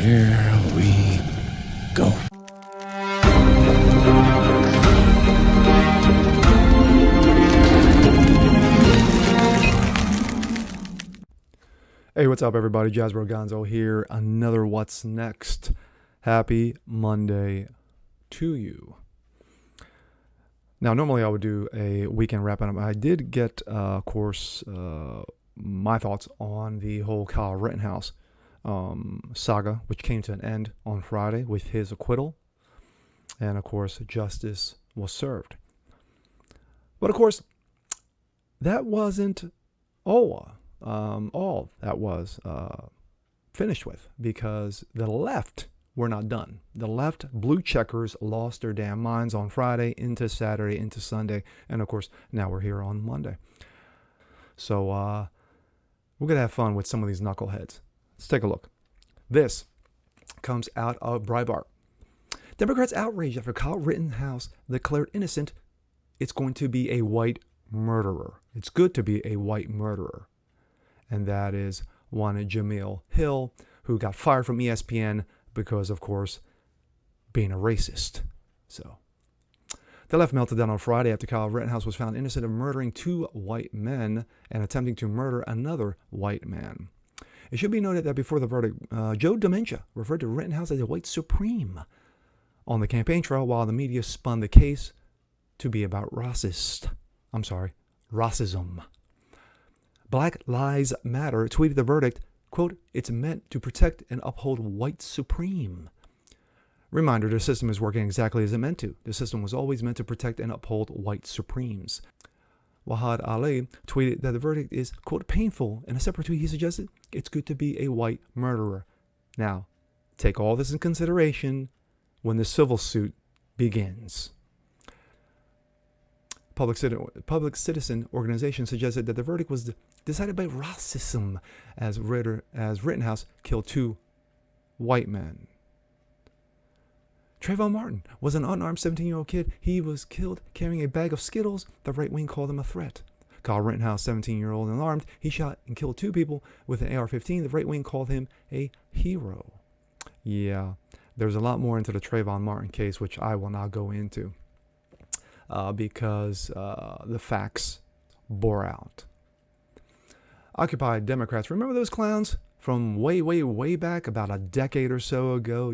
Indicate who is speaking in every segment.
Speaker 1: Here we go. Hey, what's up, everybody? Jazzbro Gonzo here. Another What's Next. Happy Monday to you. Now, normally I would do a weekend wrap-up. I did get, of course, my thoughts on the whole Kyle Rittenhouse saga, which came to an end on Friday with his acquittal. And, of course, justice was served. But, of course, that wasn't all that was finished with, because the left were not done. The left blue checkers lost their damn minds on Friday, into Saturday, into Sunday, and of course now we're here on Monday. So we're gonna have fun with some of these knuckleheads. Let's take a look. This comes out of Breitbart. Democrats outraged after Kyle Rittenhouse declared innocent. It's going to be a white murderer. It's good to be a white murderer. And that is one Jamil Hill, who got fired from ESPN because, of course, being a racist. So the left melted down on Friday after Kyle Rittenhouse was found innocent of murdering two white men and attempting to murder another white man. It should be noted that before the verdict, Joe Dementia referred to Rittenhouse as a white supreme on the campaign trail, while the media spun the case to be about Rahcism. Black Lives Matter tweeted the verdict, quote, "It's meant to protect and uphold white supreme." Reminder, the system is working exactly as it meant to. The system was always meant to protect and uphold white supremes. Wahad Ali tweeted that the verdict is, quote, "painful." In a separate tweet, he suggested it's good to be a white murderer. Now, take all this in consideration when the civil suit begins. Public citizen organization suggested that the verdict was decided by Rahcism, as Rittenhouse killed two white men. Trayvon Martin was an unarmed 17-year-old kid. He was killed carrying a bag of Skittles. The right wing called him a threat. Kyle Rittenhouse, 17-year-old and unarmed. He shot and killed two people with an AR-15. The right wing called him a hero. Yeah, there's a lot more into the Trayvon Martin case, which I will not go into. Because the facts bore out. Occupy Democrats, remember those clowns from way back, about a decade or so ago,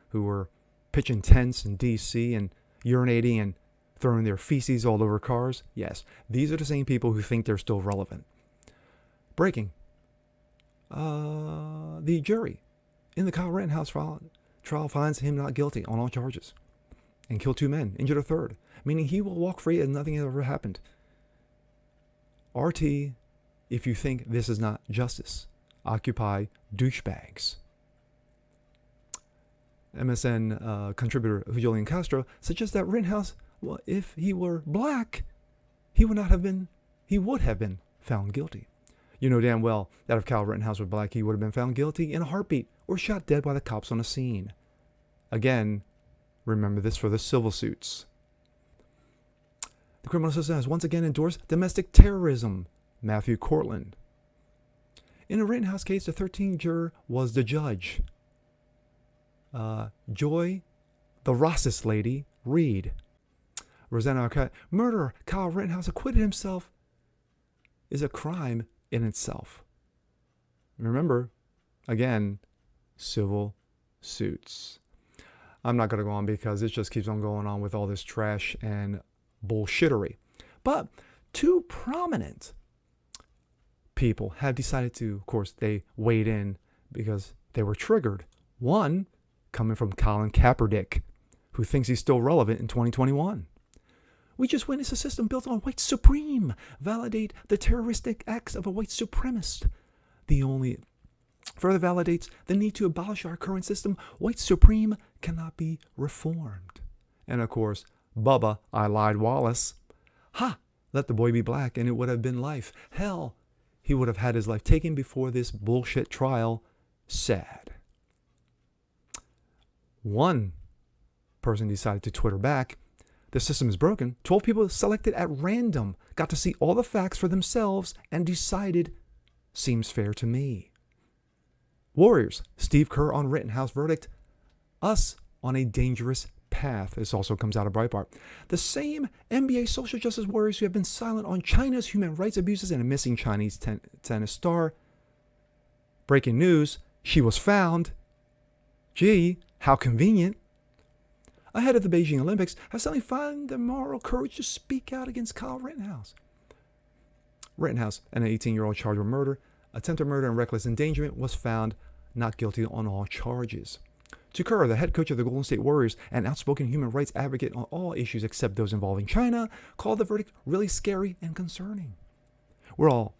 Speaker 1: who were pitching tents in D.C. and urinating and throwing their feces all over cars? Yes, these are the same people who think they're still relevant. Breaking. The jury in the Kyle Rittenhouse trial finds him not guilty on all charges and killed two men, injured a third, meaning he will walk free as nothing has ever happened. RT, if you think this is not justice. Occupy douchebags. MSN contributor Julian Castro suggests that Rittenhouse, well, if he were black, he would have been found guilty. You know damn well that if Kyle Rittenhouse were black, he would have been found guilty in a heartbeat or shot dead by the cops on the scene. Again, remember this for the civil suits. The criminal system has once again endorsed domestic terrorism. Matthew Cortland. In the Rittenhouse case, the 13th juror was the judge. Joy, the racist lady, Reed. Rosanna Arquette. Murderer Kyle Rittenhouse acquitted himself is a crime in itself. Remember, again, civil suits. I'm not going to go on because it just keeps on going on with all this trash and bullshittery. But two prominent people have decided to, of course, they weighed in because they were triggered. One coming from Colin Kaepernick, who thinks he's still relevant in 2021. We just witnessed a system built on white supreme validate the terroristic acts of a white supremacist. The only further validates the need to abolish our current system. White supreme cannot be reformed. And of course, Bubba, I lied Wallace. Ha! Let the boy be black and it would have been life. Hell, he would have had his life taken before this bullshit trial. Sad. One person decided to Twitter back. The system is broken. 12 people selected at random got to see all the facts for themselves and decided, seems fair to me. Warriors, Steve Kerr on Rittenhouse verdict, us on a dangerous path. This also comes out of Breitbart. The same NBA social justice warriors who have been silent on China's human rights abuses and a missing Chinese tennis star. Breaking news, she was found. Gee, how convenient. Ahead of the Beijing Olympics, have suddenly found the moral courage to speak out against Kyle Rittenhouse. Rittenhouse, an 18-year-old charged with murder, attempted murder, and reckless endangerment, was found not guilty on all charges. To Kerr, the head coach of the Golden State Warriors and outspoken human rights advocate on all issues except those involving China, called the verdict really scary and concerning. We're all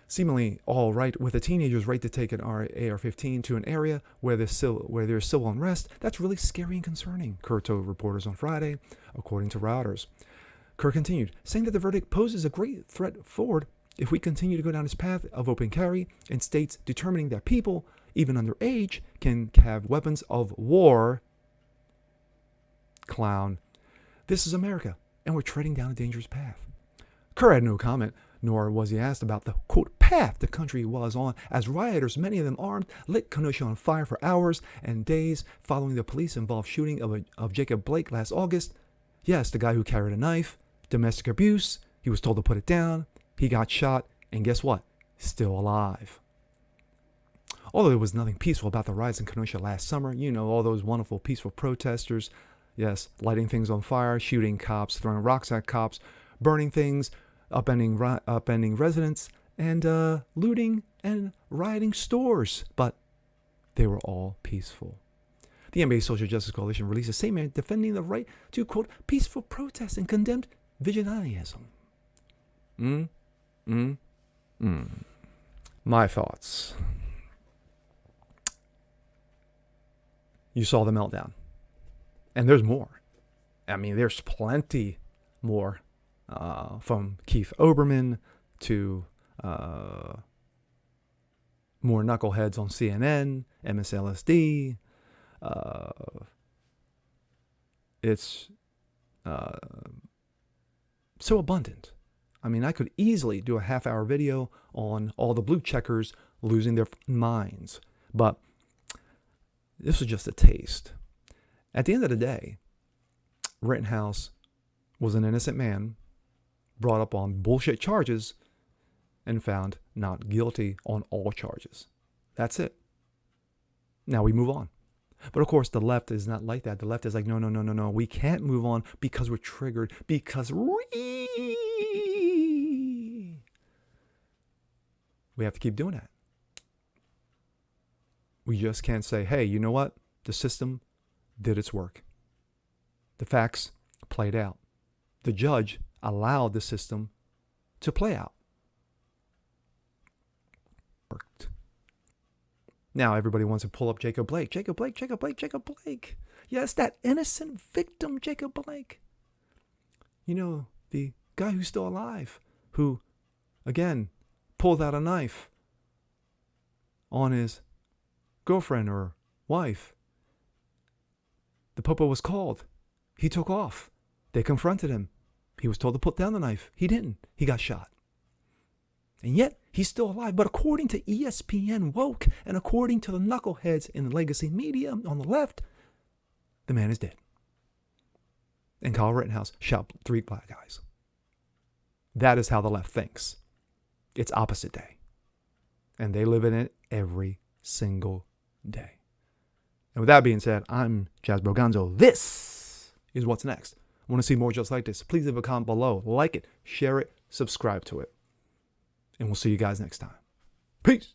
Speaker 1: seemingly all right with a teenager's right to take an AR-15 to an area where there's civil unrest. That's really scary and concerning, Kerr told reporters on Friday, according to Reuters. Kerr continued, saying that the verdict poses a great threat forward if we continue to go down this path of open carry in states determining that people, even underage, can have weapons of war. Clown. This is America, and we're treading down a dangerous path. Kerr had no comment, nor was he asked about the, quote, path the country was on, as rioters, many of them armed, lit Kenosha on fire for hours and days following the police-involved shooting of Jacob Blake last August. Yes, the guy who carried a knife, domestic abuse, he was told to put it down, he got shot, and guess what? Still alive. Although there was nothing peaceful about the riots in Kenosha last summer, you know, all those wonderful peaceful protesters, yes, lighting things on fire, shooting cops, throwing rocks at cops, burning things, upending residents, and looting and rioting stores. But they were all peaceful. The NBA Social Justice Coalition released a statement defending the right to, quote, peaceful protest and condemned vigilantism. My thoughts. You saw the meltdown. And there's more. I mean, there's plenty more. From Keith Olbermann to more knuckleheads on CNN, MSLSD. It's so abundant. I mean, I could easily do a half-hour video on all the blue checkers losing their minds. But this was just a taste. At the end of the day, Rittenhouse was an innocent man brought up on bullshit charges and found not guilty on all charges. That's it. Now we move on. But of course, the left is not like that. The left is like, no. We can't move on because we're triggered. Because we have to keep doing that. We just can't say, hey, you know what? The system did its work. The facts played out. The judge allowed the system to play out. Worked. Now everybody wants to pull up Jacob Blake. Jacob Blake. Yes, that innocent victim, Jacob Blake. You know, the guy who's still alive, who, again, pulled out a knife on his girlfriend or wife. The popo was called. He took off. They confronted him. He was told to put down the knife. He didn't. He got shot. And yet, he's still alive. But according to ESPN Woke and according to the knuckleheads in the legacy media on the left, the man is dead. And Kyle Rittenhouse shot 3 black guys. That is how the left thinks. It's opposite day. And they live in it every single day. And with that being said, I'm Jazz Broganzo. This is What's Next. Want to see more just like this? Please leave a comment below. Like it, share it, subscribe to it. And we'll see you guys next time. Peace.